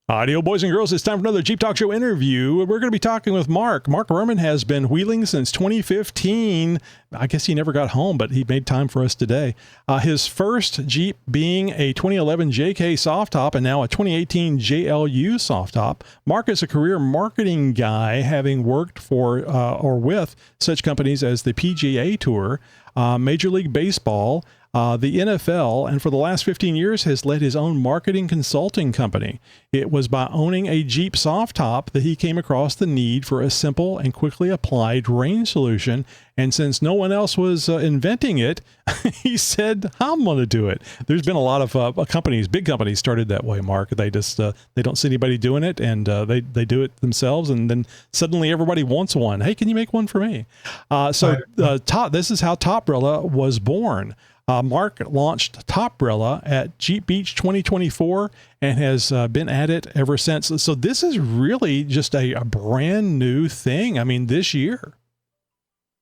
Audio boys and girls, it's time for another Jeep Talk Show interview. We're going to be talking with Mark. Mark Berman has been wheeling since 2015. I guess he never got home, but he made time for us today. His first Jeep being a 2011 JK soft top and now a 2018 JLU soft top. Mark is a career marketing guy, having worked for or with such companies as the PGA Tour, Major League Baseball, the NFL, and for the last 15 years has led his own marketing consulting company. It was by owning a Jeep soft top that he came across the need for a simple and quickly applied rain solution. And since no one else was inventing it, he said, I'm going to do it. There's been a lot of companies, big companies started that way, Mark. They just, they don't see anybody doing it, and they do it themselves. And then suddenly everybody wants one. Hey, can you make one for me? This is how Toprella was born. Mark launched Toprella at Jeep Beach 2024 and has been at it ever since. So this is really just a brand new thing. I mean, this year.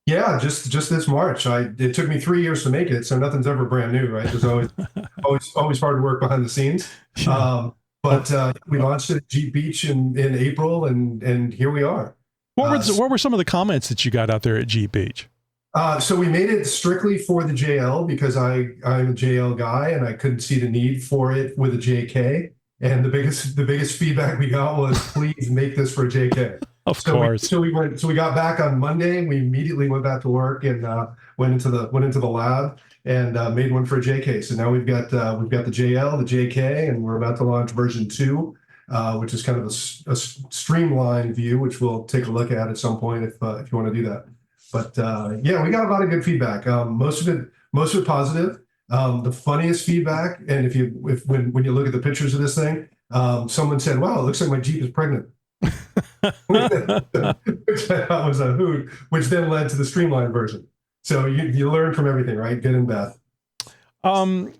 Yeah, just this March. It took me 3 years to make it, so nothing's ever brand new, right? There's always hard work behind the scenes. But we launched it at Jeep Beach in April, and here we are. What were some of the comments that you got out there at Jeep Beach? So we made it strictly for the JL because I'm a JL guy and I couldn't see the need for it with a JK. And the biggest feedback we got was, please make this for a JK. Of course. So we got back on Monday. We immediately went back to work and went into the lab and made one for a JK. So now we've got the JL, the JK, and we're about to launch version 2, which is kind of a streamlined view, which we'll take a look at some point if you want to do that. But yeah, we got a lot of good feedback. Most of it positive. The funniest feedback, and when you look at the pictures of this thing, someone said, "Wow, it looks like my Jeep is pregnant," which I thought was a hoot. Which then led to the streamlined version. So you learn from everything, right? Good and bad. And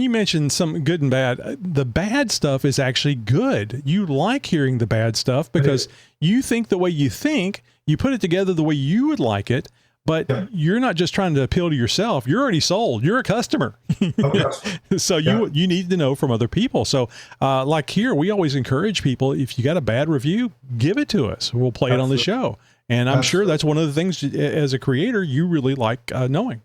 you mentioned some good and bad. The bad stuff is actually good. You like hearing the bad stuff because you think the way you think, you put it together the way you would like it, but you're not just trying to appeal to yourself. You're already sold. You're a customer. Oh, yes. So you need to know from other people. So like here, we always encourage people, if you got a bad review, give it to us. We'll play it on the show. And I'm sure that's one of the things as a creator, you really like knowing.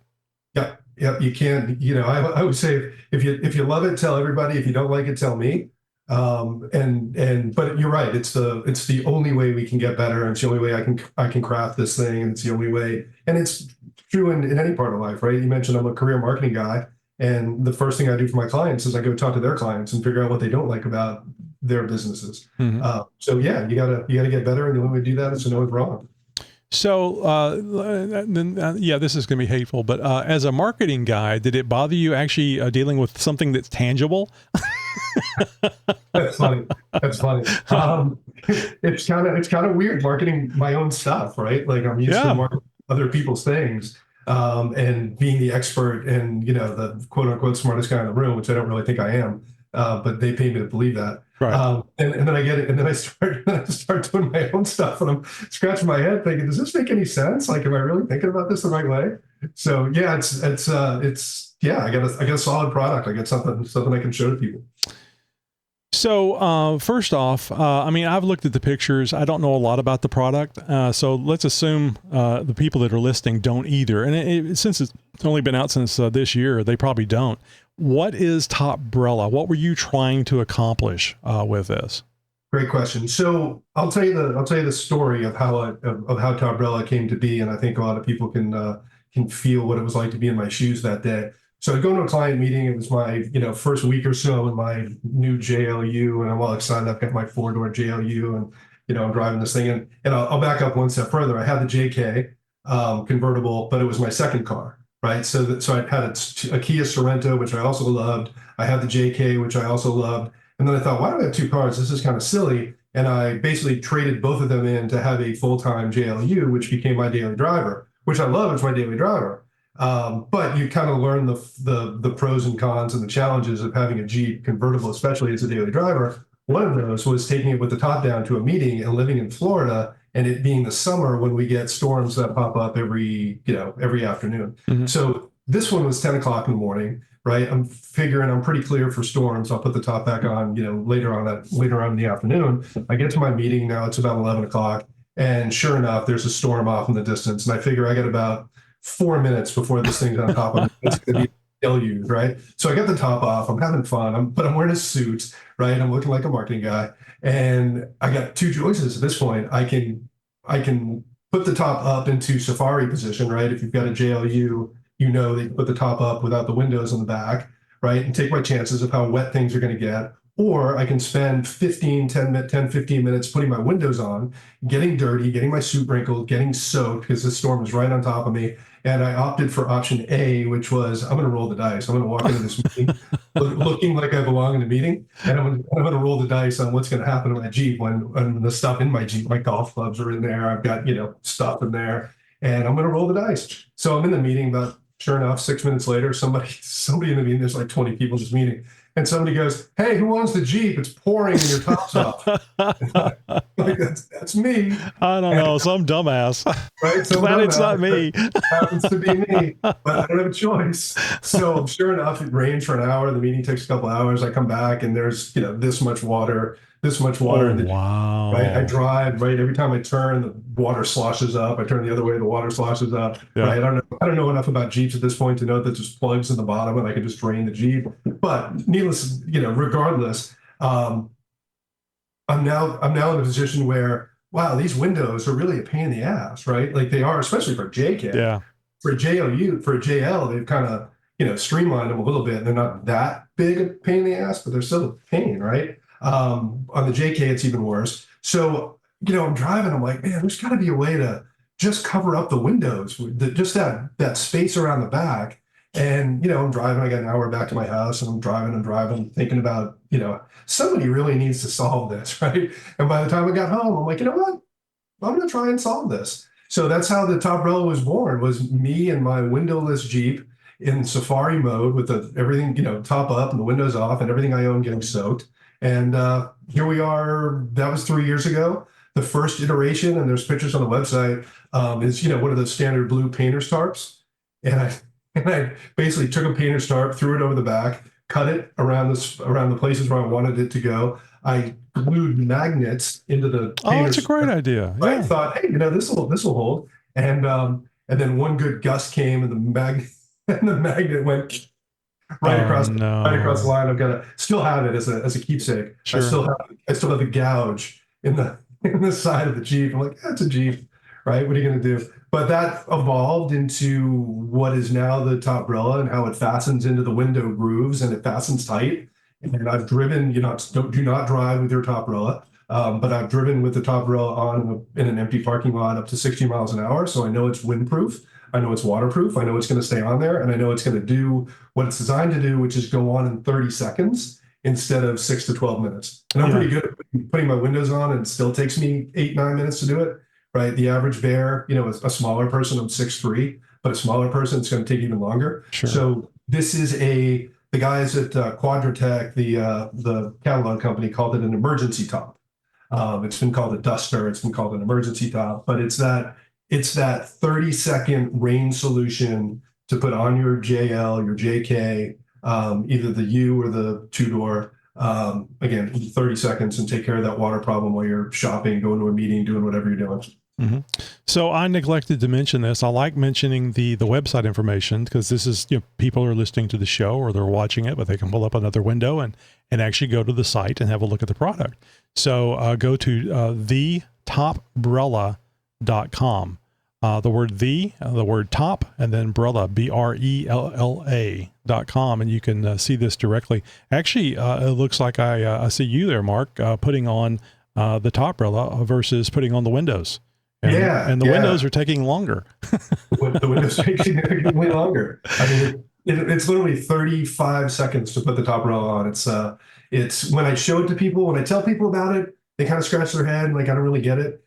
Yeah. Yeah, you can. I would say if you love it, tell everybody. If you don't like it, tell me. But you're right. It's the only way we can get better, and it's the only way I can craft this thing, and it's the only way. And it's true in any part of life, right? You mentioned I'm a career marketing guy, and the first thing I do for my clients is I go talk to their clients and figure out what they don't like about their businesses. Mm-hmm. So yeah, you gotta get better, and the only way to do that is to know what's wrong. So, this is going to be hateful, but as a marketing guy, did it bother you actually dealing with something that's tangible? That's funny. It's kind of weird marketing my own stuff, right? Like I'm used to marketing other people's things and being the expert and the quote unquote smartest guy in the room, which I don't really think I am, but they pay me to believe that. Right. And then I get it, and then I start doing my own stuff, and I'm scratching my head thinking, does this make any sense? Like, am I really thinking about this the right way? So yeah, I got a solid product. I got something I can show to people. So first off, I've looked at the pictures. I don't know a lot about the product. So let's assume the people that are listening don't either. And since it's only been out since this year, they probably don't. What is Toprella? What were you trying to accomplish with this? Great question. So I'll tell you the story of how Toprella came to be, and I think a lot of people can feel what it was like to be in my shoes that day. So I go to a client meeting. It was my first week or so in my new JLU, and I'm all excited. I've got my 4-door JLU, and I'm driving this thing. And I'll back up one step further. I had the JK convertible, but it was my second car. Right. So I had a Kia Sorento, which I also loved. I had the JK, which I also loved. And then I thought, why do I have 2 cars? This is kind of silly. And I basically traded both of them in to have a full-time JLU, which became my daily driver, which I love as my daily driver. But you kind of learn the pros and cons and the challenges of having a Jeep convertible, especially as a daily driver. One of those was taking it with the top down to a meeting and living in Florida, and it being the summer when we get storms that pop up every afternoon. Mm-hmm. So This one was 10 o'clock in the morning, right? I'm figuring I'm pretty clear for storms. I'll put the top back on, later on in the afternoon. I get to my meeting now, it's about 11 o'clock. And sure enough, there's a storm off in the distance. And I figure I got about 4 minutes before this thing's on top of me. It's going to be deluge, right? So I got the top off. I'm having fun, but I'm wearing a suit, right? I'm looking like a marketing guy. And I got two choices at this point. I can put the top up into safari position, right? If you've got a JLU, you know that you put the top up without the windows on the back, right? And take my chances of how wet things are going to get. Or I can spend 15 minutes putting my windows on, getting dirty, getting my suit wrinkled, getting soaked because the storm is right on top of me. And I opted for option A, which was I'm going to roll the dice. I'm going to walk into this meeting looking like I belong in the meeting. And I'm going to roll the dice on what's going to happen to my Jeep when the stuff in my Jeep, my golf clubs are in there. I've got, stuff in there. And I'm going to roll the dice. So I'm in the meeting, but sure enough, 6 minutes later, somebody in the meeting, there's like 20 people in this meeting. And somebody goes, "Hey, who owns the Jeep? It's pouring and your top's off." Like, that's me. I don't know, some dumbass. Right? So glad it's not me. Happens to be me, but I don't have a choice. So sure enough, it rains for an hour. The meeting takes a couple hours. I come back and there's this much water in the wow. Right? I drive, right? Every time I turn, the water sloshes up. I turn the other way, the water sloshes up. Yeah. Right? I don't know enough about Jeeps at this point to know that there's plugs in the bottom and I can just drain the Jeep. But needless, regardless, I'm now in a position where, wow, these windows are really a pain in the ass, right? Like they are, especially for JK. Yeah. For a JL, they've kind of, streamlined them a little bit. They're not that big a pain in the ass, but they're still a pain, right? On the JK, it's even worse. So, I'm driving, I'm like, man, there's got to be a way to just cover up the windows, just that space around the back. And, I'm driving, I got an hour back to my house and I'm driving, thinking about, somebody really needs to solve this, right? And by the time I got home, I'm like, you know what? I'm going to try and solve this. So that's how the Toprella was born, was me and my windowless Jeep in safari mode with everything, top up and the windows off and everything I own getting soaked. And here we are. That was 3 years ago. The first iteration, and there's pictures on the website, is one of the standard blue painter's tarps. And I basically took a painter's tarp, threw it over the back, cut it around the places where I wanted it to go. I glued magnets into the. Oh, that's a great idea. Yeah. I thought, hey, this will hold. And then one good gust came, and the magnet went. Right across the line. I've got to still have it as a keepsake. Sure. I still have the gouge in the side of the Jeep. I'm like, that's a Jeep, right? What are you going to do? But that evolved into what is now the Toprella and how it fastens into the window grooves and it fastens tight. And I've driven, do not drive with your Toprella, but I've driven with the Toprella on in an empty parking lot up to 60 miles an hour. So I know it's windproof. I know it's waterproof. I know it's going to stay on there. And I know it's going to do what it's designed to do, which is go on in 30 seconds instead of 6 to 12 minutes. And I'm pretty good at putting my windows on, and it still takes me 8-9 minutes to do it, right? The average bear, a smaller person, I'm 6'3", but a smaller person, it's going to take even longer. Sure. So this is the guys at Quadratech, the catalog company, called it an emergency top. It's been called a duster. It's been called an emergency top, but it's that 30-second rain solution to put on your JL, your JK, either the U or the two-door, again, 30 seconds, and take care of that water problem while you're shopping, going to a meeting, doing whatever you're doing. Mm-hmm. So I neglected to mention this. I like mentioning the website information because this is, people are listening to the show or they're watching it, but they can pull up another window and actually go to the site and have a look at the product. So go to thetoprella.com. The word top, and then Brella, BRELLA.com, and you can see this directly. Actually, it looks like I see you there, Mark, putting on the Toprella versus putting on the windows. And the windows are taking longer. The windows are taking significantly longer. I mean, it's literally 35 seconds to put the Toprella on. It's when I show it to people, when I tell people about it, they kind of scratch their head and like, I don't really get it.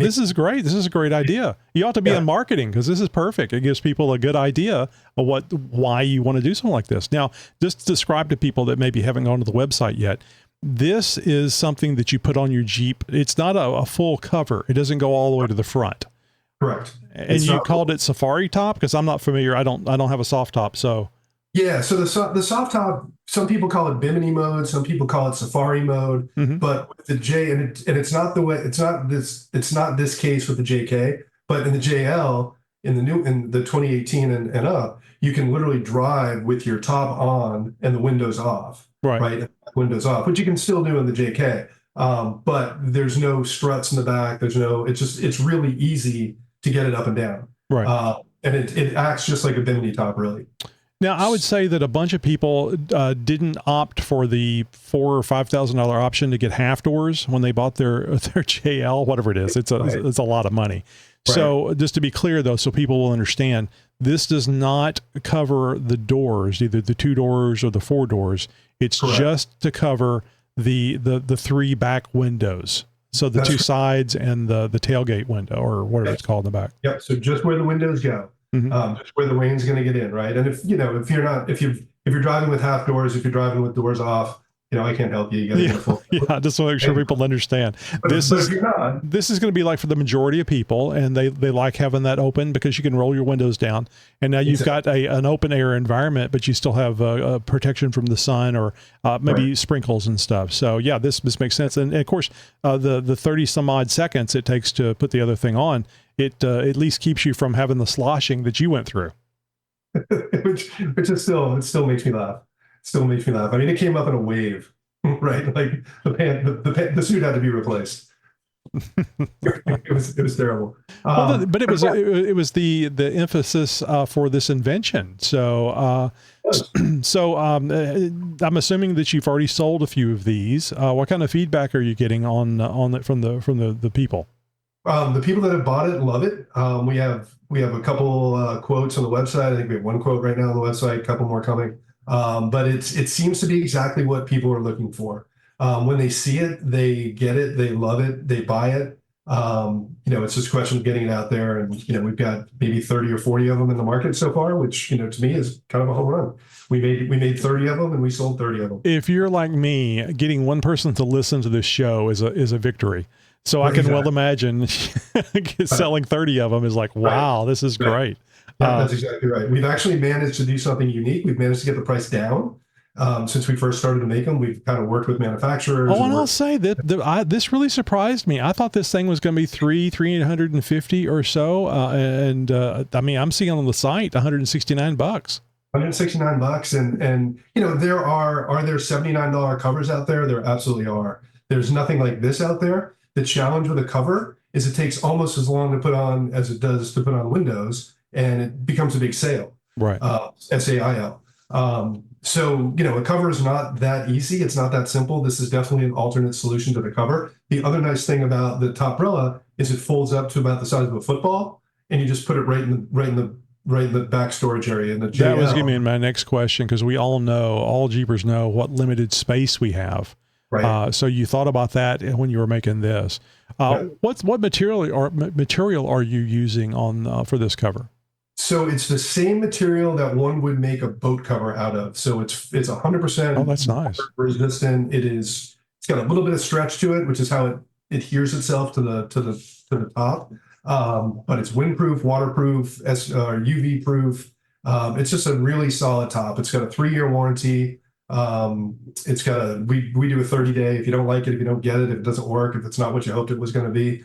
This is great. This is a great idea. You ought to be in marketing because this is perfect. It gives people a good idea of why you want to do something like this. Now, just describe to people that maybe haven't gone to the website yet. This is something that you put on your Jeep. It's not a full cover. It doesn't go all the way to the front. Correct. And you called it Safari top? Because I'm not familiar. I don't have a soft top. So yeah, so the soft top, some people call it Bimini mode, some people call it Safari mode, but with the J, and it's not the way, it's not this case with the JK, but in the JL, in the 2018 and up, you can literally drive with your top on and the windows off, right? Windows off, which you can still do in the JK. But there's no struts in the back. It's really easy to get it up and down. Right. And it acts just like a Bimini top, really. Now, I would say that a bunch of people didn't opt for the $4,000 or $5,000 option to get half doors when they bought their JL, whatever it is. It's a lot of money. Right. So just to be clear, though, so people will understand, this does not cover the doors, either the 2 doors or the 4 doors. It's just to cover the 3 back windows. So the 2 sides and the tailgate window, or whatever it's called in the back. Yep. So just where the windows go. Just where the rain's going to get in, right? And if you're driving with half doors, if you're driving with doors off, I can't help you. You got to get full. Yeah, I just want to make sure people understand. This is going to be like for the majority of people, and they like having that open because you can roll your windows down. And now you've got an open air environment, but you still have a protection from the sun or maybe sprinkles and stuff. So yeah, this makes sense. And of course, the 30 some odd seconds it takes to put the other thing on, it at least keeps you from having the sloshing that you went through. which is it still makes me laugh. Still makes me laugh. I mean, it came up in a wave, right? Like the suit had to be replaced. it was terrible. But it was the emphasis for this invention. So I'm assuming that you've already sold a few of these. What kind of feedback are you getting on it from the people? The people that have bought it love it. We have a couple quotes on the website. I think we have 1 quote right now on the website, a couple more coming. But it seems to be exactly what people are looking for. When they see it, they get it, they love it, they buy it. It's just a question of getting it out there. And, we've got maybe 30 or 40 of them in the market so far, which, to me is kind of a home run. We made 30 of them and we sold 30 of them. If you're like me, getting one person to listen to this show is a victory. So I can well imagine selling 30 of them is like, wow, this is great. Yeah, that's exactly right. We've actually managed to do something unique. We've managed to get the price down. Since we first started to make them, we've kind of worked with manufacturers. Oh, and I'll say that this really surprised me. I thought this thing was going to be $350 or so. I mean, I'm seeing on the site, $169. $169. And are there $79 covers out there? There absolutely are. There's nothing like this out there. The challenge with a cover is it takes almost as long to put on as it does to put on windows, and it becomes a big sale. Right. SAIL. So, a cover is not that easy. It's not that simple. This is definitely an alternate solution to the cover. The other nice thing about the Toprella is it folds up to about the size of a football, and you just put it right in the back storage area. In the JL. That was going to be my next question, because we all Jeepers know what limited space we have. Right. So you thought about that when you were making this. What material are you using on for this cover? So it's the same material that one would make a boat cover out of. So it's 100%. Oh, that's nice. Resistant. It's got a little bit of stretch to it, which is how it adheres itself to the top. But it's windproof, waterproof, UV proof. It's just a really solid top. It's got a 3-year warranty. It's got we do a 30-day. If you don't like it, if you don't get it, if it doesn't work, if it's not what you hoped it was going to be,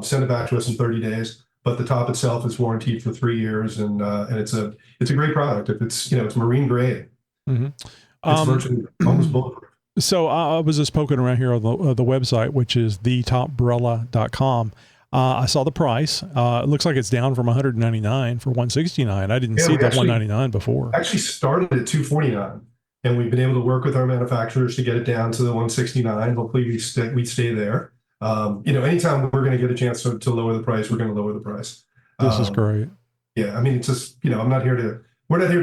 send it back to us in 30 days. But the top itself is warranted for 3 years, and it's a great product. If it's it's marine grade, it's virtually almost bulletproof. So I was just poking around here on the website, which is Toprella.com. I saw the price. It looks like it's down from $199 for $169. I didn't see that $199 before. Actually started at $249. And we've been able to work with our manufacturers to get it down to the $169. Hopefully we stay there. Anytime we're going to get a chance to lower the price, we're going to lower the price. This is great. Yeah. I mean, it's just, we're not here to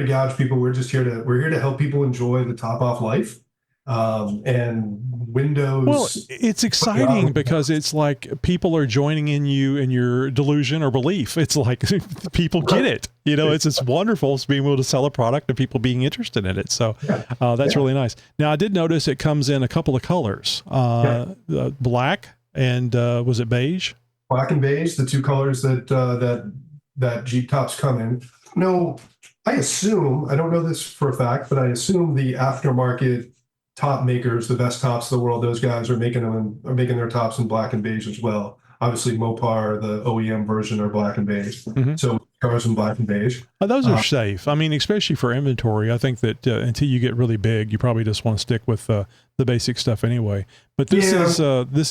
gouge people. We're here to help people enjoy the top off life. And windows. Well, it's exciting because it's like people are joining in you in your delusion or belief. It's like people get it. It's wonderful being able to sell a product and people being interested in it. So that's really nice. Now, I did notice it comes in a couple of colors, black and was it beige? Black and beige, the two colors that that Jeep tops come in. No, I assume, I don't know this for a fact, but I assume the aftermarket top makers, the best tops in the world, those guys are making their tops in black and beige as well. Obviously, Mopar, the OEM version, are black and beige. So cars in black and beige. Those are safe. I mean, especially for inventory. I think that until you get really big, you probably just want to stick with the basic stuff anyway. But this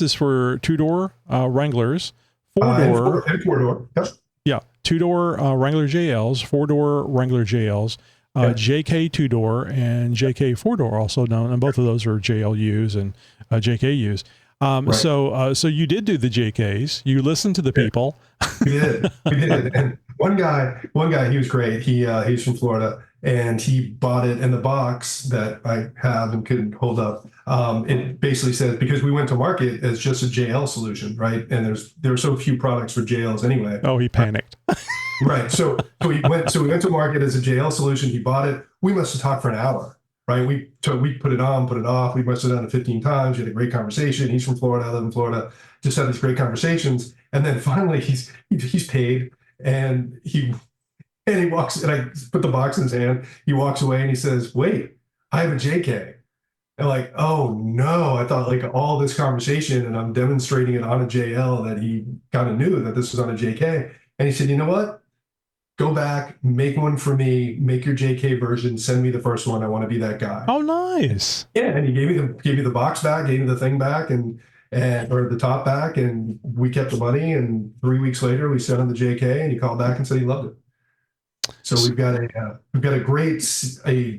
is for two-door Wranglers, four-door, and four-door. Yep. Yeah, two-door Wrangler JLs, four-door Wrangler JLs, JK two-door and JK four-door also known, and both of those are JLUs and JKUs. So you did do the JKs. You listened to the people. We did. And one guy, he was great. He's from Florida, and he bought it in the box that I have and couldn't hold up. It basically says, because we went to market as just a JL solution, right? And there are so few products for JLs anyway. Oh, he panicked. Right. So we went to market as a JL solution. He bought it. We must have talked for an hour. Right. We put it on, put it off. We must have done it 15 times. We had a great conversation. He's from Florida. I live in Florida. Just had these great conversations. And then finally he's paid, and he walks, and I put the box in his hand. He walks away and he says, "Wait, I have a JK." And like, oh no, I thought like all this conversation and I'm demonstrating it on a JL that he kind of knew that this was on a JK. And he said, "You know what? Go back, make one for me, make your JK version, send me the first one. I want to be that guy." Oh, nice. Yeah, and he gave me the box back, gave me the thing back, and or the top back, and we kept the money. And 3 weeks later, we sent him the JK, and he called back and said he loved it. So we've got a great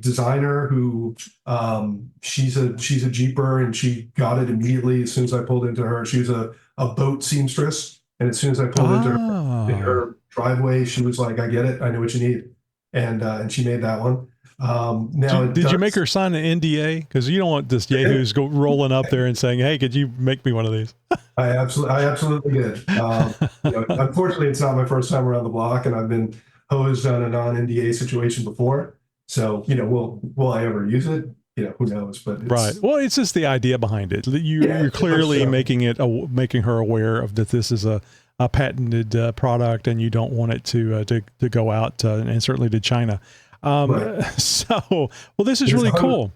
designer who she's a Jeeper, and she got it immediately as soon as I pulled into her. She was a boat seamstress, and as soon as I pulled into her driveway, she was like, "I get it. I know what you need," and she made that one. Now, did you make her sign an NDA? Because you don't want this yahoos rolling up there and saying, "Hey, could you make me one of these?" I absolutely did. Unfortunately, it's not my first time around the block, and I've been hosed on a non-NDA situation before. So, will I ever use it? Who knows? But right. Well, it's just the idea behind it. You're clearly making her aware of that this is a patented product, and you don't want it to go out and certainly to China. So, well, this is really cool.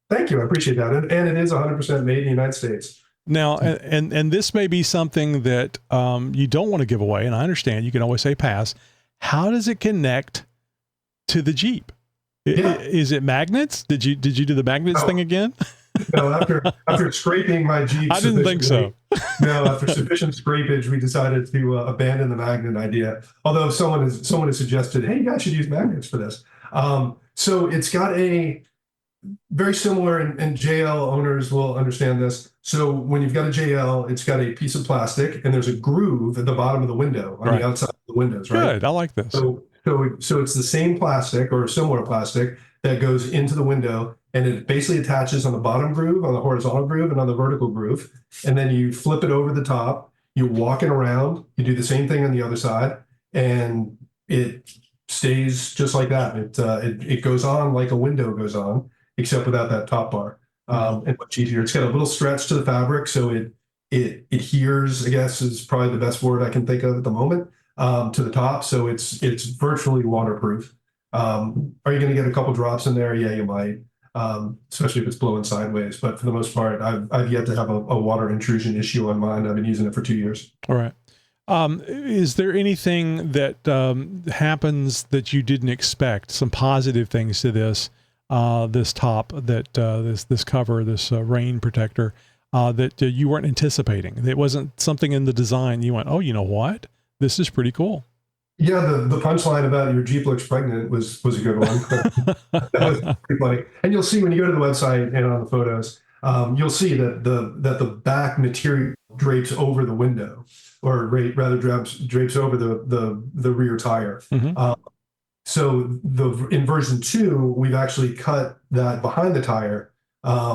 Thank you. I appreciate that. And it is 100% made in the United States. Now, and this may be something that you don't want to give away, and I understand you can always say pass. How does it connect to the Jeep? Is it magnets? Did you do the magnets thing again? No, after scraping my Jeep, I didn't think so. No, after sufficient scrapage, we decided to abandon the magnet idea. Although someone has suggested, "Hey, you guys should use magnets for this." So it's got a very similar, and JL owners will understand this. So when you've got a JL, it's got a piece of plastic, and there's a groove at the bottom of the window on the outside of the windows. Right. Good. I like this. So it's the same plastic or similar plastic that goes into the window, and it basically attaches on the bottom groove, on the horizontal groove, and on the vertical groove. And then you flip it over the top, you walk it around, you do the same thing on the other side, and it stays just like that. It goes on like a window goes on, except without that top bar. And much easier. It's got a little stretch to the fabric, so it adheres, I guess is probably the best word I can think of at the moment, to the top. So it's virtually waterproof. Are you going to get a couple drops in there? Yeah, you might. Especially if it's blowing sideways. But for the most part, I've yet to have a water intrusion issue on mine. I've been using it for 2 years. All right. Is there anything that happens that you didn't expect? Some positive things to this top, this cover, this rain protector that you weren't anticipating? It wasn't something in the design you went, "Oh, you know what? This is pretty cool." Yeah, the punchline about your Jeep looks pregnant was a good one. That was pretty funny. And you'll see when you go to the website and on the photos, you'll see that the back material drapes over the window, or rather drapes over the rear tire. So in version 2, we've actually cut that behind the tire,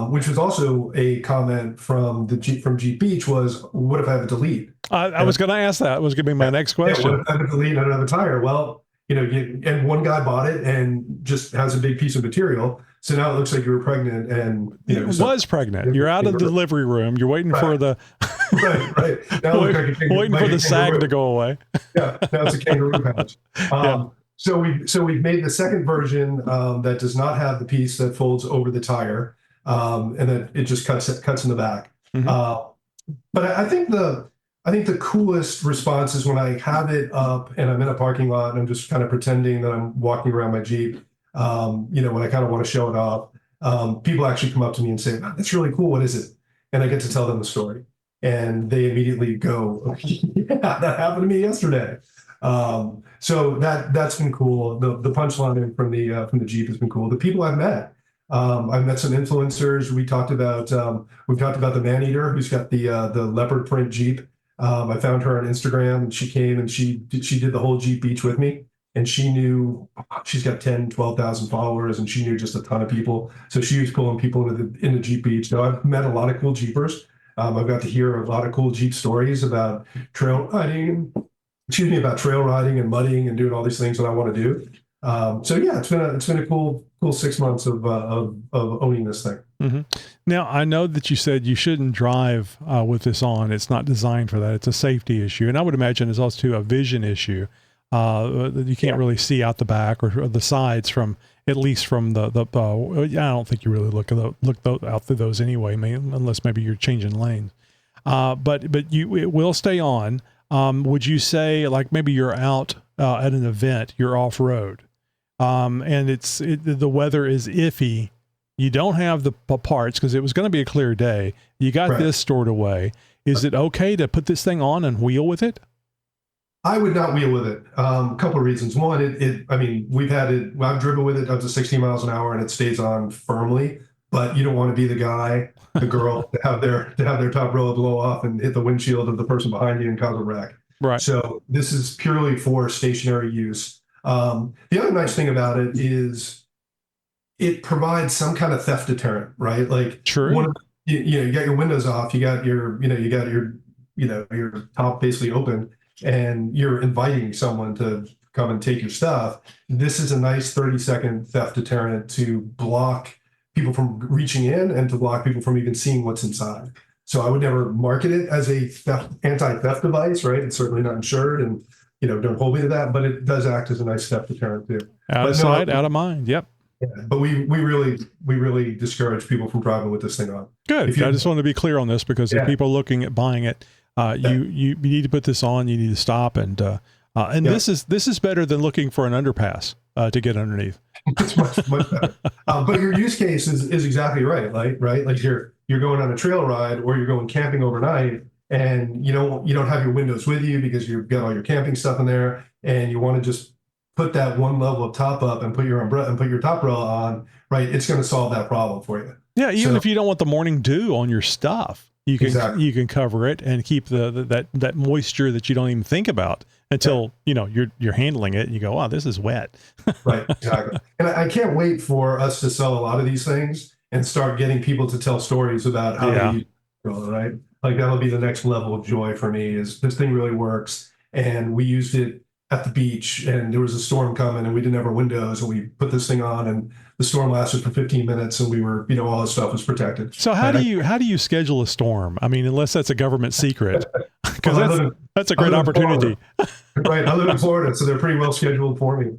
which was also a comment from Jeep Beach was, "What if I have a delete?" I was going to ask that. It was going to be my next question. What if I have a delete on another tire? Well, and one guy bought it and just has a big piece of material. So now it looks like you were pregnant, and was pregnant. You're out of the delivery room. You're waiting for the Right. Now it looks like a kangaroo, Waiting for the sag to go away. Yeah, now it's a kangaroo pouch. Yeah. We've made the second version that does not have the piece that folds over the tire, and then it just cuts in the back. Mhm. But I think the coolest response is when I have it up and I'm in a parking lot and I'm just kind of pretending that I'm walking around my Jeep. When I kind of want to show it off, people actually come up to me and say, "Wow, that's really cool. What is it?" And I get to tell them the story, and they immediately go, "Yeah, that happened to me yesterday." So that's been cool. The punchline from the Jeep has been cool. The people I've met some influencers. We've talked about the Maneater, who's got the leopard print Jeep. I found her on Instagram, and she came and she did the whole Jeep Beach with me. And she's got 10, 12,000 followers, and she knew just a ton of people. So she was pulling people into Jeep Beach. So I've met a lot of cool Jeepers. I've got to hear a lot of cool Jeep stories about trail riding and mudding and doing all these things that I want to do. So yeah, it's been a cool 6 months of owning this thing. Mm-hmm. Now, I know that you said you shouldn't drive with this on. It's not designed for that. It's a safety issue. And I would imagine it's also a vision issue. You can't really see out the back or the sides at least from the I don't think you really look out through those anyway, unless maybe you're changing lanes. But it will stay on. Would you say, like, maybe you're out at an event, you're off road, and the weather is iffy. You don't have the parts because it was going to be a clear day. You got this stored away. Is it okay to put this thing on and wheel with it? I would not wheel with it. A couple of reasons. One, we've had it. I've driven with it up to 60 miles an hour, and it stays on firmly. But you don't want to be the guy, the girl, to have their Toprella blow off and hit the windshield of the person behind you and cause a wreck. Right. So this is purely for stationary use. The other nice thing about it is it provides some kind of theft deterrent, right? Like, true. You got your windows off, you got your top basically open, and you're inviting someone to come and take your stuff. This is a nice 30-second theft deterrent to block people from reaching in and to block people from even seeing what's inside. So I would never market it as a anti-theft device, right? It's certainly not insured, and don't hold me to that, but it does act as a nice theft deterrent too. Out of sight, out of mind. Yep. Yeah, but we really discourage people from driving with this thing on. Good. I just want to be clear on this because if people are looking at buying it, you need to put this on. You need to stop, and this is better than looking for an underpass to get underneath. It's much better. But your use case is exactly right. Right? Like you're going on a trail ride or you're going camping overnight, and you don't have your windows with you because you've got all your camping stuff in there, and you want to just put that one level of top up and put your umbrella and put your Toprella on. Right? It's going to solve that problem for you. Yeah, even if you don't want the morning dew on your stuff, you can cover it and keep that moisture that you don't even think about until you're handling it and you go, wow, this is wet. Right, exactly. And I can't wait for us to sell a lot of these things and start getting people to tell stories about how they use it, right? Like that'll be the next level of joy for me. Is this thing really works? And we used it at the beach, and there was a storm coming, and we didn't have our windows, and we put this thing on, and the storm lasted for 15 minutes, and we were, all this stuff was protected. So how do you schedule a storm? I mean, unless that's a government secret, because that's a great opportunity. Right, I live in Florida, so they're pretty well scheduled for me.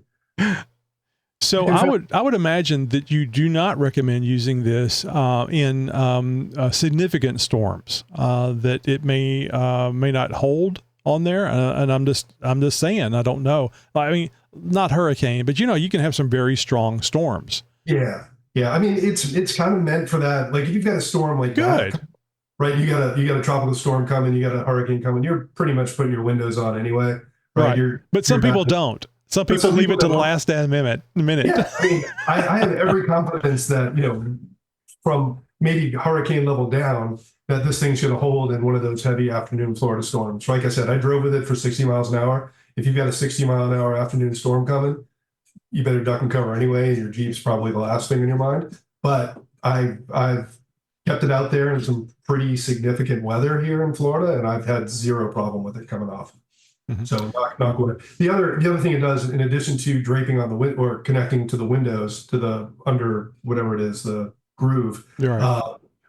So I would imagine that you do not recommend using this in significant storms. That it may not hold on there, and I'm just saying, I don't know. I mean, not hurricane, but you can have some very strong storms. Yeah. I mean, it's kind of meant for that. Like if you've got a storm like that, right? You got a tropical storm coming, you got a hurricane coming. You're pretty much putting your windows on anyway, right? But some people don't. Some people leave it to the last minute. Yeah, I mean, I have every confidence that from maybe hurricane level down, that this thing's going to hold in one of those heavy afternoon Florida storms. Like I said, I drove with it for 60 miles an hour. If you've got a 60-mile-an-hour afternoon storm coming, you better duck and cover anyway. Your Jeep's probably the last thing in your mind. But I've kept it out there in some pretty significant weather here in Florida, and I've had zero problem with it coming off. Mm-hmm. So knock wood. The other thing it does, in addition to draping on the wind or connecting to the windows to the under whatever it is, the groove,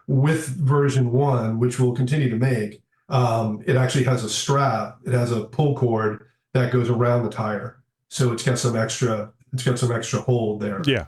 with version 1, which we'll continue to make, it actually has a strap. It has a pull cord that goes around the tire, so it's got some extra hold there. Yeah.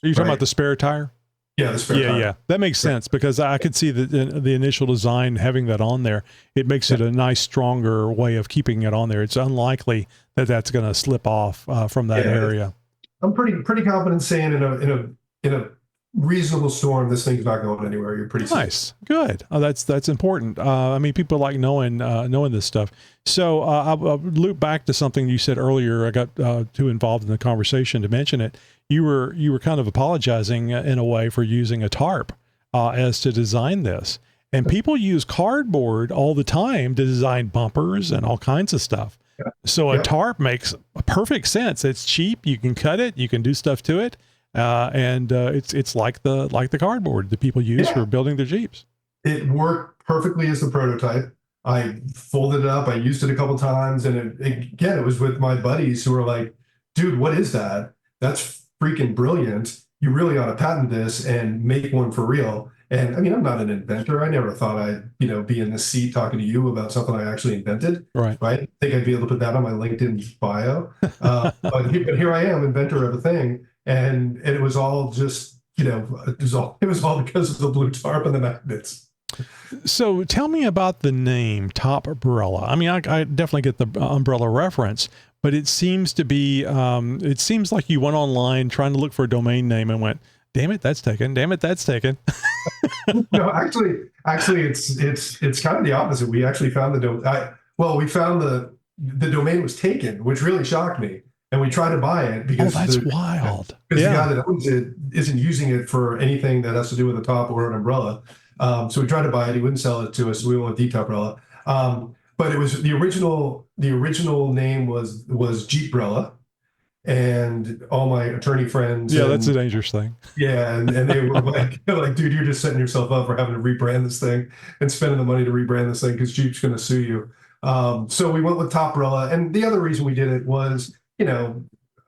Are you talking about the spare tire? Yeah, the spare tire. Yeah. That makes sense because I could see the initial design having that on there. It makes it a nice, stronger way of keeping it on there. It's unlikely that that's going to slip off from that area. I'm pretty confident saying in a reasonable storm, this thing's not going anywhere. You're pretty nice. safe. Good. Oh, that's important. I mean, people like knowing this stuff. So I'll loop back to something you said earlier. I got too involved in the conversation to mention it. You were kind of apologizing in a way for using a tarp as to design this. And people use cardboard all the time to design bumpers and all kinds of stuff. Yeah. So a tarp makes perfect sense. It's cheap. You can cut it. You can do stuff to it. And it's like the cardboard that people use for building their Jeeps. It worked perfectly as the prototype. I folded it up. I used it a couple times, and it was with my buddies who were like, "Dude, what is that? That's freaking brilliant. You really ought to patent this and make one for real." And I mean, I'm not an inventor. I never thought I'd be in this seat talking to you about something I actually invented. Right? I think I'd be able to put that on my LinkedIn bio. But here I am, inventor of a thing. And it was all just, it was all because of the blue tarp and the magnets. So tell me about the name Toprella. I mean, I definitely get the umbrella reference, but it seems to be, it seems like you went online trying to look for a domain name and went, damn it, that's taken. Damn it, that's taken. No, actually, it's kind of the opposite. We actually found we found the domain was taken, which really shocked me. And we tried to buy it because that's wild. Because the guy that owns it isn't using it for anything that has to do with a top or an umbrella. So we tried to buy it. He wouldn't sell it to us. So we went with the Toprella. But it was the original name was Jeep Wrangler. And all my attorney friends. Yeah, that's a dangerous thing. Yeah, and they were like, dude, you're just setting yourself up for having to rebrand this thing and spending the money to rebrand this thing because Jeep's going to sue you. So we went with Toprella. And the other reason we did it was,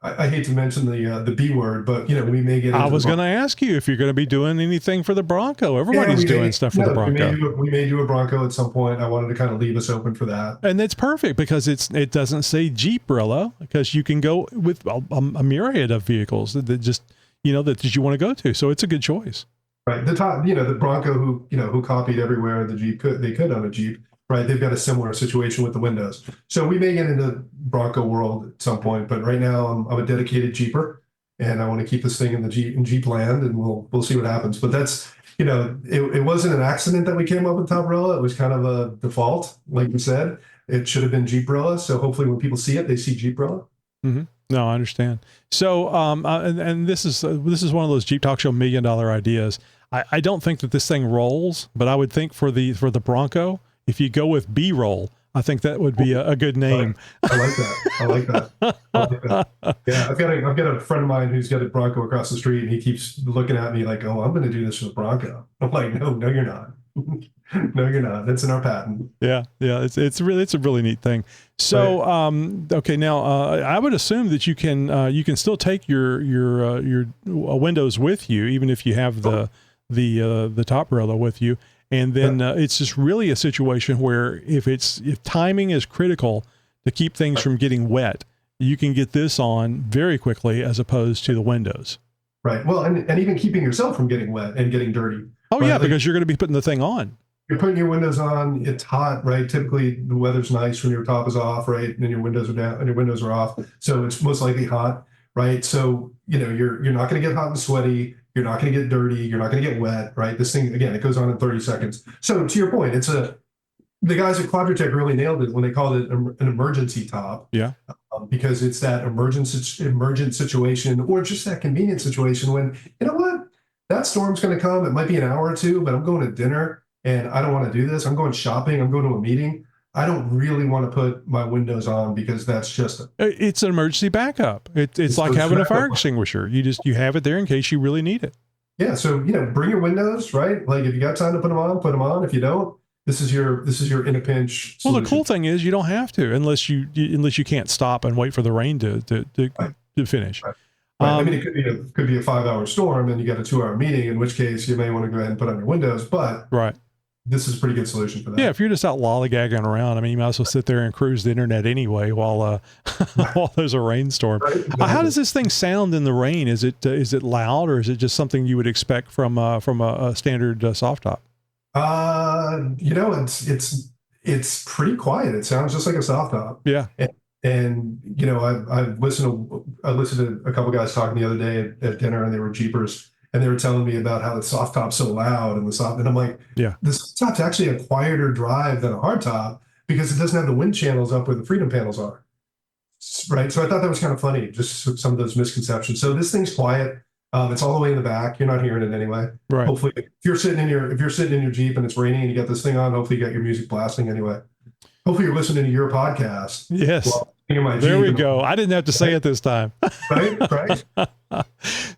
I hate to mention the B word, but we may get. I was going to ask you if you're going to be doing anything for the Bronco. Everybody's doing stuff for the Bronco. We may do a Bronco at some point. I wanted to kind of leave us open for that, and it's perfect because it doesn't say Jeep Wrangler because you can go with a myriad of vehicles that just that you want to go to. So it's a good choice. Right. The Bronco who copied everywhere the Jeep they could on a Jeep. Right, they've got a similar situation with the windows. So we may get into Bronco world at some point, but right now I'm a dedicated Jeeper, and I want to keep this thing in Jeep land, and we'll see what happens. But that's it wasn't an accident that we came up with Toprella. It was kind of a default, like you said. It should have been Jeep Wrangler. So hopefully when people see it, they see Jeep Wrangler. Mm-hmm. No, I understand. So and this is one of those Jeep Talk Show $1 million ideas. I don't think that this thing rolls, but I would think for the Bronco, if you go with B-roll, I think that would be a good name. I like that. Yeah, I've got a friend of mine who's got a Bronco across the street, and he keeps looking at me like, "Oh, I'm going to do this for the Bronco." I'm like, "No, you're not. No, you're not. That's in our patent." Yeah. It's a really neat thing. So, okay, now I would assume that you can still take your windows with you, even if you have the Toprella with you. And then it's just really a situation where if timing is critical to keep things from getting wet, you can get this on very quickly as opposed to the windows. Right. Well, and even keeping yourself from getting wet and getting dirty. Oh, right? Yeah, because you're going to be putting the thing on. You're putting your windows on. It's hot, right? Typically, the weather's nice when your top is off, right? And then your windows are down and your windows are off. So it's most likely hot, right? So, you're not going to get hot and sweaty. You're not going to get dirty. You're not going to get wet, right? This thing, again, it goes on in 30 seconds. So to your point, the guys at Quadratech really nailed it when they called it an emergency top. Yeah. Because it's that emergent situation or just that convenient situation when, you know what, that storm's going to come. It might be an hour or two, but I'm going to dinner and I don't want to do this. I'm going shopping. I'm going to a meeting. I don't really want to put my windows on because that's just it's an emergency backup. It's like having a fire extinguisher. You have it there in case you really need it. Yeah. So, bring your windows, right? Like if you got time to put them on, put them on. If you don't, this is your in a pinch solution. Well, the cool thing is you don't have to unless you can't stop and wait for the rain to finish. Right. Right. I mean, it could be a 5-hour storm and you got a 2-hour meeting, in which case you may want to go ahead and put on your windows, but right. this is a pretty good solution for that. Yeah, if you're just out lollygagging around, I mean, you might as well sit there and cruise the internet anyway while while there's a rainstorm. Right? Exactly. How does this thing sound in the rain? Is it loud, or is it just something you would expect from a standard soft top? It's pretty quiet. It sounds just like a soft top. Yeah. And I've listened to a couple guys talking the other day at dinner, and they were Jeepers, and they were telling me about how the soft top's so loud, and I'm like, yeah, the soft top's actually a quieter drive than a hard top because it doesn't have the wind channels up where the freedom panels are. Right. So I thought that was kind of funny, just some of those misconceptions. So this thing's quiet. It's all the way in the back. You're not hearing it anyway. Right. Hopefully, if you're sitting in your Jeep and it's raining and you got this thing on, hopefully you got your music blasting anyway. Hopefully you're listening to your podcast. Yes. There we go. I didn't have to say it this time. Right.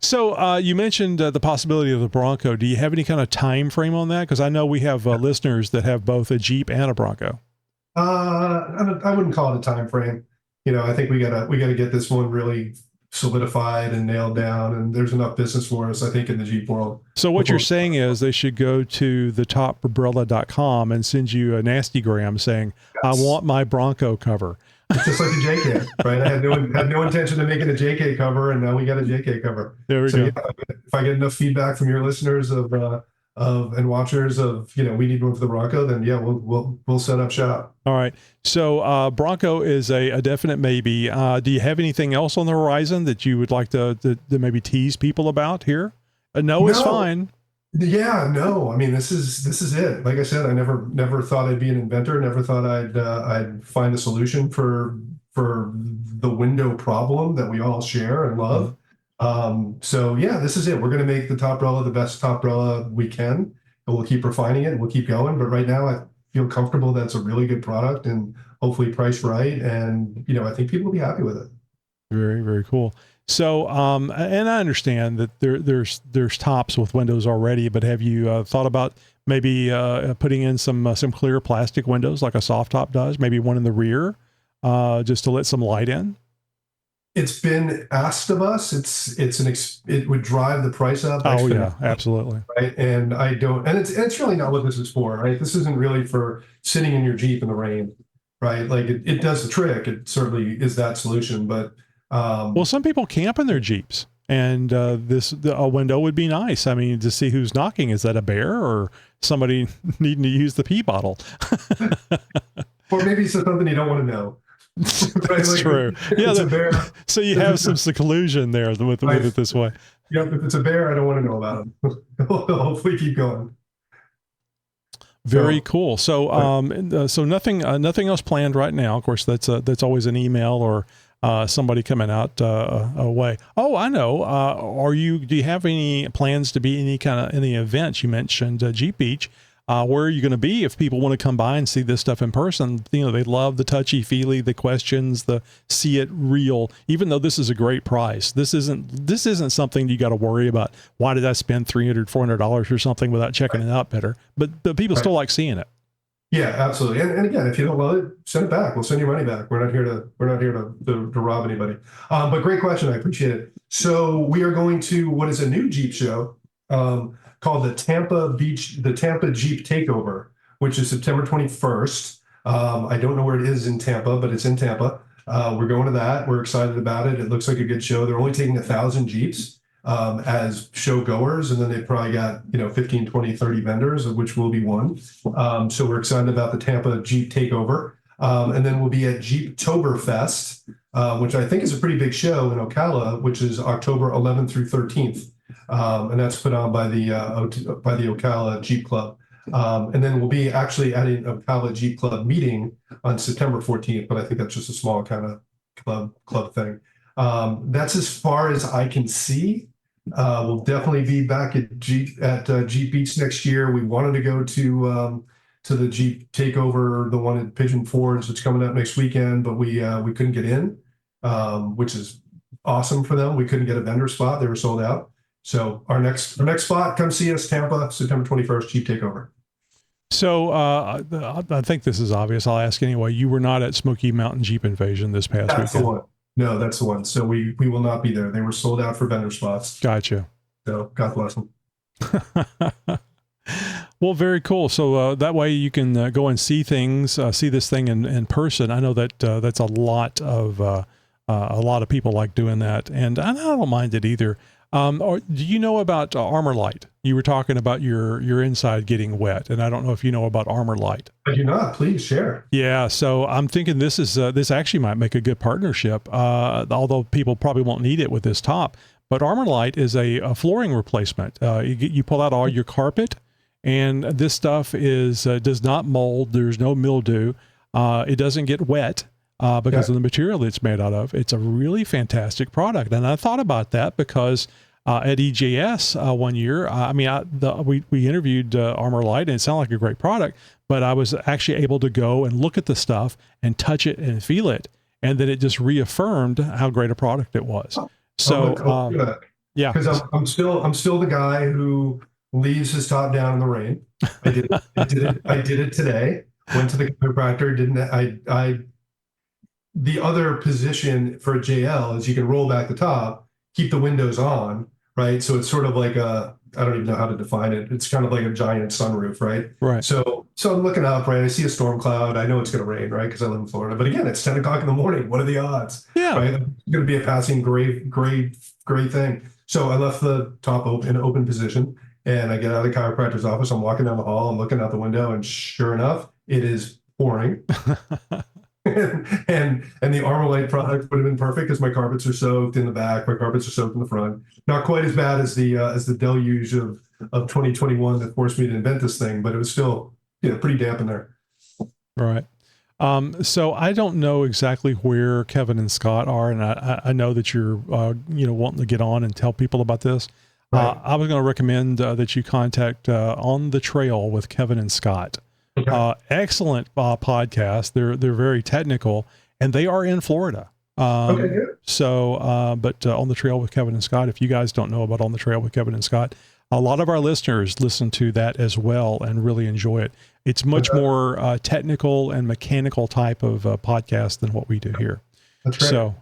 So you mentioned the possibility of the Bronco. Do you have any kind of time frame on that? Because I know we have listeners that have both a Jeep and a Bronco. I wouldn't call it a time frame. I think we gotta get this one really solidified and nailed down, and there's enough business for us, I think, in the Jeep world. So what you're saying is they should go to the toprella.com and send you a nasty gram saying, yes, I want my Bronco cover. It's just like a JK, right? I had no intention of making a JK cover, and now we got a JK cover. There we go. Yeah, if I get enough feedback from your listeners and watchers of, we need one for the Bronco, then yeah, we'll set up shop. All right. So Bronco is a definite maybe. Do you have anything else on the horizon that you would like to maybe tease people about here? No is fine. Yeah, no. I mean, this is it. Like I said, I never thought I'd be an inventor. Never thought I'd find a solution for the window problem that we all share and love. So yeah, this is it. We're going to make the Toprella the best Toprella we can, and we'll keep refining it and we'll keep going. But right now I feel comfortable that it's a really good product and hopefully priced right. And, I think people will be happy with it. Very, very cool. So, and I understand that there's tops with windows already, but have you thought about maybe putting in some clear plastic windows like a soft top does, maybe one in the rear, just to let some light in? It's been asked of us. It would drive the price up. Oh yeah, absolutely. Right. And it's really not what this is for, right? This isn't really for sitting in your Jeep in the rain, right? Like it does the trick. It certainly is that solution, but well, some people camp in their Jeeps, and a window would be nice. I mean, to see who's knocking. Is that a bear or somebody needing to use the pee bottle? Or maybe it's something you don't want to know. That's like, true. Yeah, it's a bear. So you have some seclusion there with it this way. Yep. If it's a bear, I don't want to know about him. Hopefully, keep going. Very cool. So, so nothing else planned right now. Of course, that's always an email or somebody coming out away. Oh, I know. Do you have any plans to be any events? You mentioned Jeep Beach. Where are you going to be if people want to come by and see this stuff in person? They love the touchy feely, the questions, the see it real, even though this is a great price. This isn't something you got to worry about. Why did I spend $300-$400 or something without checking it out better? But people still like seeing it. Yeah, absolutely. And again, if you don't love it, send it back. We'll send your money back. We're not here to rob anybody. But great question. I appreciate it. So we are going to what is a new Jeep show called the Tampa Jeep Takeover, which is September 21st. I don't know where it is in Tampa, but it's in Tampa. We're going to that. We're excited about it. It looks like a good show. They're only taking 1,000 Jeeps as show goers, and then they've probably got 15, 20, 30 vendors, of which will be one. So we're excited about the Tampa Jeep Takeover. And then we'll be at Jeeptoberfest, which I think is a pretty big show in Ocala, which is October 11th through 13th. And that's put on by the Ocala Jeep Club. And then we'll be actually at an Ocala Jeep Club meeting on September 14th, but I think that's just a small kind of club thing. That's as far as I can see. We'll definitely be back at Jeep Beach next year. We wanted to go to the Jeep Takeover, the one at Pigeon Forge that's coming up next weekend, but we couldn't get in, which is awesome for them. We couldn't get a vendor spot; they were sold out. So our next spot, come see us, Tampa, September 21st, Jeep Takeover. So I think this is obvious. I'll ask anyway. You were not at Smoky Mountain Jeep Invasion this past weekend. That's the one. No, that's the one. So we will not be there. They were sold out for vendor spots. Gotcha. So God bless them. Well, very cool. So that way you can go and see things, see this thing in person. I know that that's a lot of people like doing that, and I don't mind it either. Or do you know about Armor Light? You were talking about your inside getting wet, and I don't know if you know about Armor Light. I do not. Please share. Yeah, so I'm thinking this actually might make a good partnership. Although people probably won't need it with this top, but Armor Light is a flooring replacement. You pull out all your carpet, and this stuff does not mold. There's no mildew. It doesn't get wet. Because of the material it's made out of. It's a really fantastic product. And I thought about that because at EJS one year, we interviewed Armor Light, and it sounded like a great product, but I was actually able to go and look at the stuff and touch it and feel it. And then it just reaffirmed how great a product it was. So, yeah. Because I'm still the guy who leaves his top down in the rain. I did it today. Went to the chiropractor, the other position for a JL is you can roll back the top, keep the windows on, right? So it's sort of like I don't even know how to define it. It's kind of like a giant sunroof, right? Right. So I'm looking up, right? I see a storm cloud. I know it's going to rain, right? Because I live in Florida. But again, it's 10 o'clock in the morning. What are the odds? Yeah. Right? It's going to be a passing gray thing. So I left the top in open position, and I get out of the chiropractor's office. I'm walking down the hall. I'm looking out the window, and sure enough, it is pouring. and the Armor Light product would have been perfect because my carpets are soaked in the back, my carpets are soaked in the front. Not quite as bad as the deluge of 2021 that forced me to invent this thing, but it was still pretty damp in there. Right. So I don't know exactly where Kevin and Scott are, and I know that you're wanting to get on and tell people about this. Right. I was going to recommend that you contact On the Trail with Kevin and Scott. Okay. Excellent podcast. They're very technical, and they are in Florida. Okay, good. So, but On the Trail with Kevin and Scott, if you guys don't know about On the Trail with Kevin and Scott, a lot of our listeners listen to that as well and really enjoy it. It's much more technical and mechanical type of podcast than what we do here. That's great. So,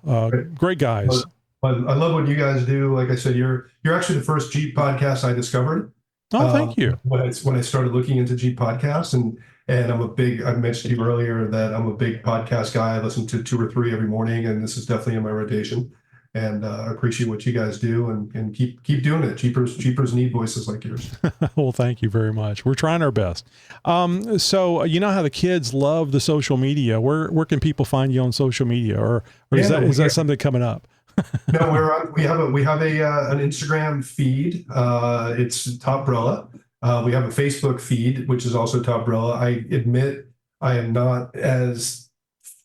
great guys. I love what you guys do. Like I said, you're actually the first Jeep podcast I discovered. Oh, thank you. When I started looking into Jeep podcasts, and I mentioned to you earlier that I'm a big podcast guy. I listen to 2 or 3 every morning, and this is definitely in my rotation. And I appreciate what you guys do, and keep doing it. Jeepers need voices like yours. Well, thank you very much. We're trying our best. So you know how the kids love the social media. Where can people find you on social media, or is that something coming up? No, we have an Instagram feed. It's Toprella. We have a Facebook feed, which is also Toprella. I admit I am not as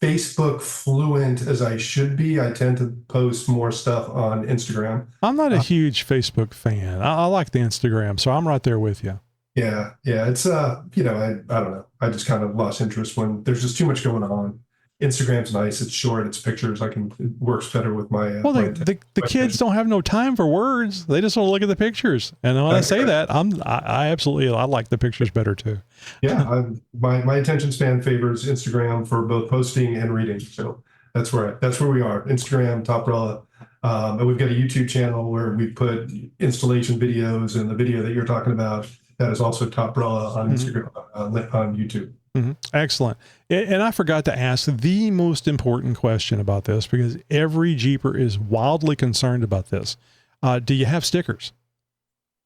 Facebook fluent as I should be. I tend to post more stuff on Instagram. I'm not a huge Facebook fan. I like the Instagram, so I'm right there with you. Yeah. It's I don't know. I just kind of lost interest when there's just too much going on. Instagram's nice. It's short. It's pictures. It works better with my. Well, the kids don't have no time for words. They just want to look at the pictures. And when I say that, I like the pictures better too. Yeah, my attention span favors Instagram for both posting and reading. So that's where we are. Instagram, Toprella, and we've got a YouTube channel where we put installation videos, and the video that you're talking about that is also Toprella on Instagram, on YouTube. Mm-hmm. Excellent. And I forgot to ask the most important question about this, because every Jeeper is wildly concerned about this. Do you have stickers?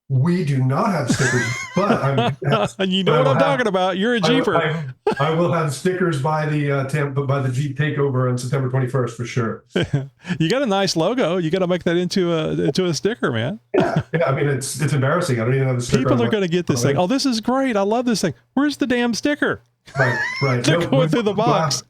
We do not have stickers, but you know what I'm talking about. You're a Jeeper. I will have stickers by the Jeep takeover on September 21st for sure. You got a nice logo. You got to make that into a sticker, man. Yeah. I mean, it's embarrassing. I don't even have a sticker. People are going to get this thing. Oh, this is great. I love this thing. Where's the damn sticker? Right. They're going through the box.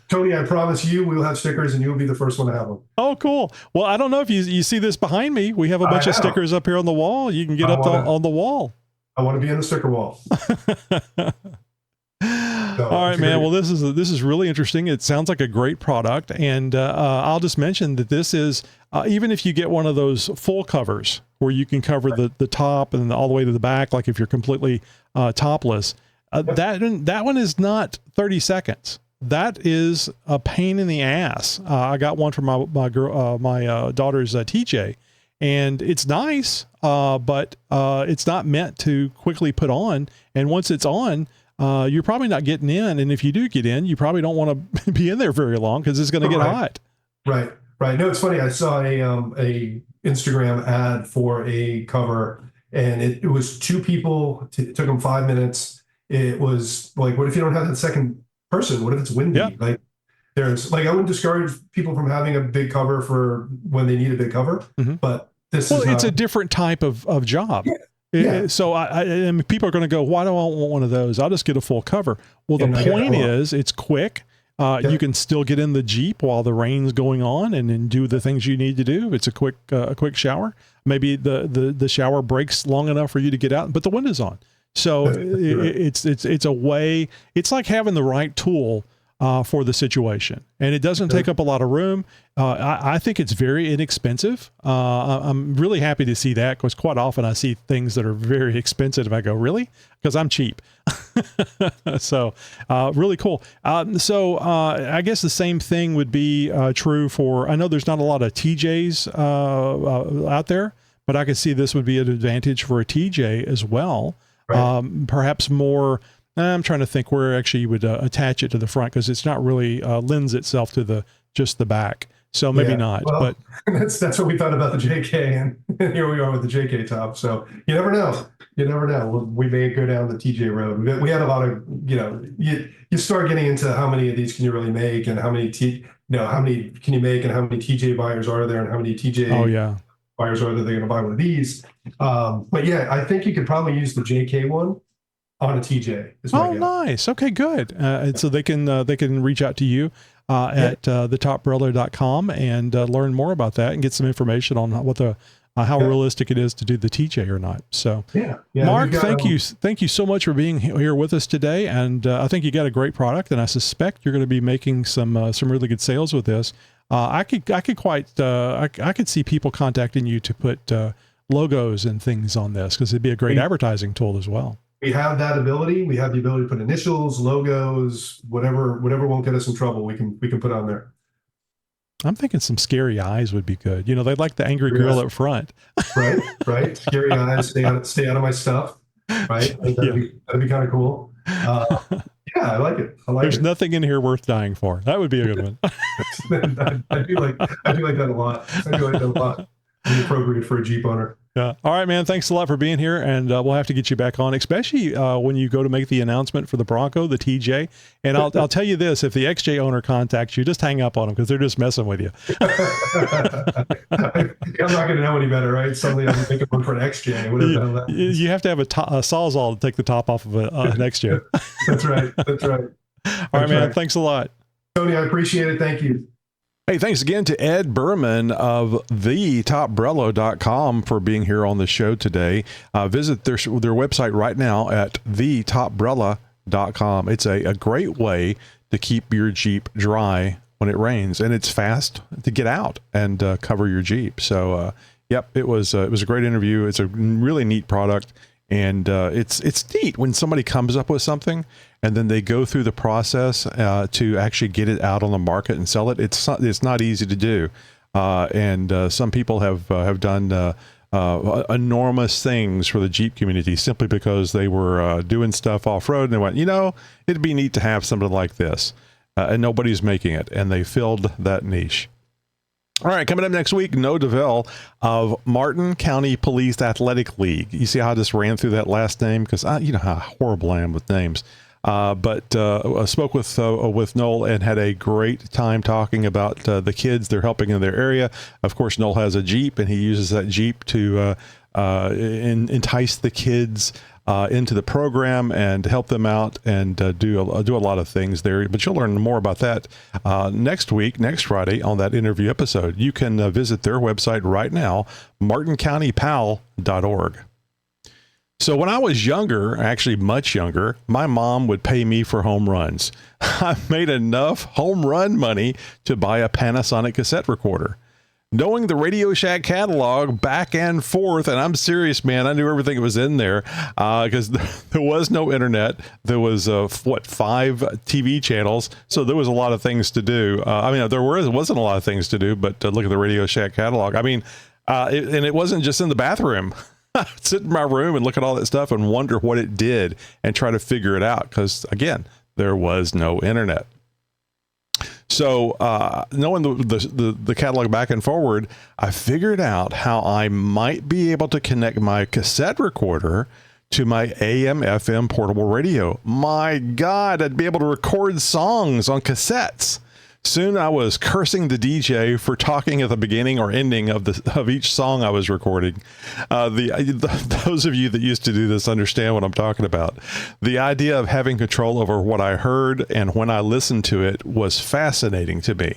Tony, I promise you, we will have stickers, and you will be the first one to have them. Oh, cool. Well, I don't know if you see this behind me. We have a bunch of stickers up here on the wall. You can get on the wall. I want to be in the sticker wall. All right, man. Well, this is really interesting. It sounds like a great product, and I'll just mention that this is even if you get one of those full covers where you can cover the top and all the way to the back, like if you're completely topless, that one is not 30 seconds. That is a pain in the ass. I got one for my daughter's TJ, and it's nice, but it's not meant to quickly put on. And once it's on, you're probably not getting in. And if you do get in, you probably don't want to be in there very long because it's going to get hot. Right. No, it's funny. I saw a Instagram ad for a cover, and it was two people. It took them 5 minutes. It was like, what if you don't have that second person? What if it's windy? Yeah. Like, there's like, I wouldn't discourage people from having a big cover for when they need a big cover, but this is it's a different type of job. So I mean, people are going to go, why do I want one of those? I'll just get a full cover. Well, the point is it's quick. You can still get in the Jeep while the rain's going on and then do the things you need to do. It's a quick shower. Maybe the shower breaks long enough for you to get out, but the window's on. So it's a way, it's like having the right tool for the situation, and it doesn't take up a lot of room. I think it's very inexpensive. I'm really happy to see that, because quite often I see things that are very expensive and I go, really? Because I'm cheap. So really cool. So I guess the same thing would be true for, I know there's not a lot of TJs out there, but I could see this would be an advantage for a TJ as well. Perhaps more, I'm trying to think where actually you would attach it to the front, because it's not really lends itself to just the back. So maybe not. Well, but that's what we thought about the JK, and here we are with the JK top. So you never know. We may go down the TJ road. We had a lot of, you start getting into how many of these can you really make, and how many how many can you make, and how many TJ buyers are there, and how many TJ buyers are there they're going to buy one of these. But yeah, I think you could probably use the JK one on a TJ. Nice. Okay, good. And so they can reach out to you at thetoprella.com and learn more about that and get some information on what how realistic it is to do the TJ or not. So Mark, thank you so much for being here with us today. And I think you got a great product, and I suspect you're going to be making some really good sales with this. I could see people contacting you to put logos and things on this, because it'd be a great advertising tool as well. We have that ability. We have the ability to put initials, logos, whatever won't get us in trouble. We can put on there. I'm thinking some scary eyes would be good. They like the angry girl up front. Right. Scary eyes. Stay out of my stuff. Right. That'd be kind of cool. I like it. There's nothing in here worth dying for. That would be a good one. I do like that a lot. Be appropriate for a Jeep owner. Yeah. All right, man. Thanks a lot for being here, and we'll have to get you back on, especially when you go to make the announcement for the Bronco, the TJ. And I'll tell you this: if the XJ owner contacts you, just hang up on them, because they're just messing with you. I'm not going to know any better, right? Suddenly I'm thinking one for an XJ. You have to have a Sawzall to take the top off of an XJ. That's right. All right, man. Thanks a lot, Tony. I appreciate it. Thank you. Hey, thanks again to Ed Berman of thetoprella.com for being here on the show today. Visit their website right now at thetoprella.com. It's a great way to keep your Jeep dry when it rains, and it's fast to get out and cover your Jeep. So, it was a great interview. It's a really neat product. And it's neat when somebody comes up with something and then they go through the process to actually get it out on the market and sell it. It's not easy to do, and some people have done enormous things for the Jeep community simply because they were doing stuff off road, and they went, it'd be neat to have something like this, and nobody's making it, and they filled that niche. All right, coming up next week, Noah DeVille of Martin County Police Athletic League. You see how I just ran through that last name? Because you know how horrible I am with names. But I spoke with Noel and had a great time talking about the kids they're helping in their area. Of course, Noel has a Jeep, and he uses that Jeep to entice the kids into the program and help them out and do a lot of things there. But you'll learn more about that next Friday on that interview episode. You can visit their website right now, martincountypal.org. So when I was younger, actually much younger, my mom would pay me for home runs. I made enough home run money to buy a Panasonic cassette recorder. Knowing the Radio Shack catalog back and forth, and I'm serious, man, I knew everything that was in there because there was no internet. There was, 5 TV channels, so there was a lot of things to do. There wasn't a lot of things to do, but look at the Radio Shack catalog. I mean, And it wasn't just in the bathroom. I'd sit in my room and look at all that stuff and wonder what it did and try to figure it out. Because again, there was no internet. So knowing the catalog back and forward, I figured out how I might be able to connect my cassette recorder to my AM FM portable radio. My God, I'd be able to record songs on cassettes. Soon I was cursing the DJ for talking at the beginning or ending of each song I was recording. Those of you that used to do this understand what I'm talking about. The idea of having control over what I heard and when I listened to it was fascinating to me.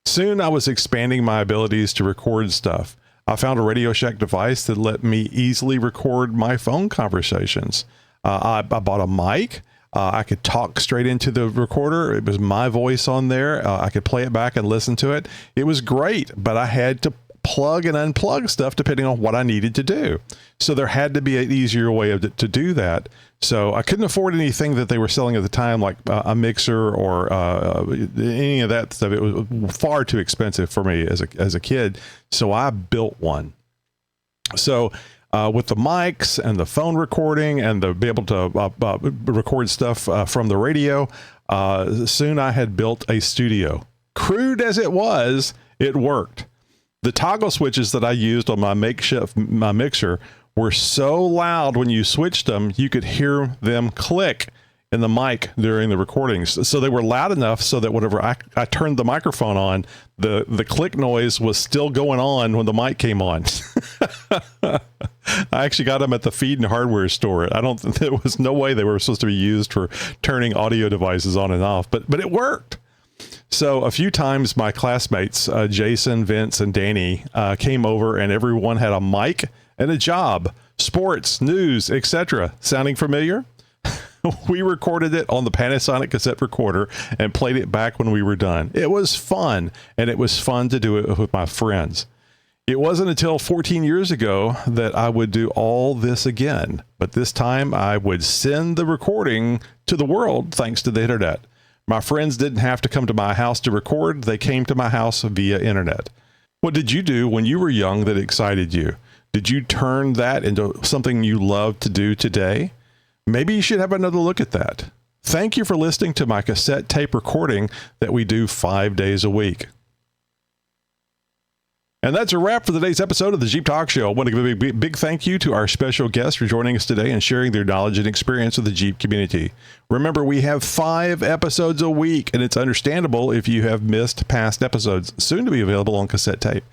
Soon I was expanding my abilities to record stuff. I found a Radio Shack device that let me easily record my phone conversations. I bought a mic. I could talk straight into the recorder. It was my voice on there. I could play it back and listen to it. It was great, but I had to plug and unplug stuff depending on what I needed to do. So there had to be an easier way to do that. So I couldn't afford anything that they were selling at the time, like a mixer or any of that stuff. It was far too expensive for me as a kid. So I built one. So with the mics and the phone recording and the be able to record stuff from the radio, soon I had built a studio. Crude as it was, it worked. The toggle switches that I used on my mixer were so loud when you switched them, you could hear them click in the mic during the recordings. So they were loud enough so that whenever I turned the microphone on, the click noise was still going on when the mic came on. I actually got them at the feed and hardware store. There was no way they were supposed to be used for turning audio devices on and off, but it worked. So a few times my classmates, Jason, Vince, and Danny, came over and everyone had a mic and a job, sports, news, etc. Sounding familiar? We recorded it on the Panasonic cassette recorder and played it back when we were done. It was fun, and it was fun to do it with my friends. It wasn't until 14 years ago that I would do all this again, but this time I would send the recording to the world thanks to the internet. My friends didn't have to come to my house to record. They came to my house via internet. What did you do when you were young that excited you? Did you turn that into something you love to do today? Maybe you should have another look at that. Thank you for listening to my cassette tape recording that we do 5 days a week. And that's a wrap for today's episode of the Jeep Talk Show. I want to give a big thank you to our special guests for joining us today and sharing their knowledge and experience with the Jeep community. Remember, we have 5 episodes a week, and it's understandable if you have missed past episodes, soon to be available on cassette tape.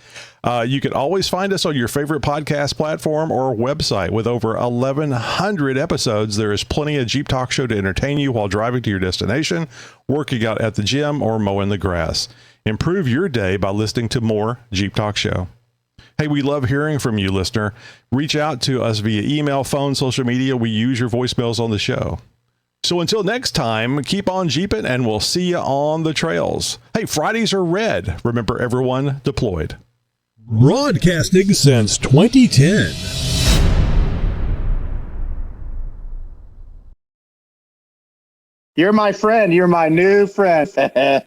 You can always find us on your favorite podcast platform or website. With over 1,100 episodes, there is plenty of Jeep Talk Show to entertain you while driving to your destination, working out at the gym, or mowing the grass. Improve your day by listening to more Jeep Talk Show. Hey, we love hearing from you, listener. Reach out to us via email, phone, social media. We use your voicemails on the show. So until next time, keep on Jeeping, and we'll see you on the trails. Hey, Fridays are red. Remember, everyone deployed. Broadcasting since 2010. You're my friend. You're my new friend.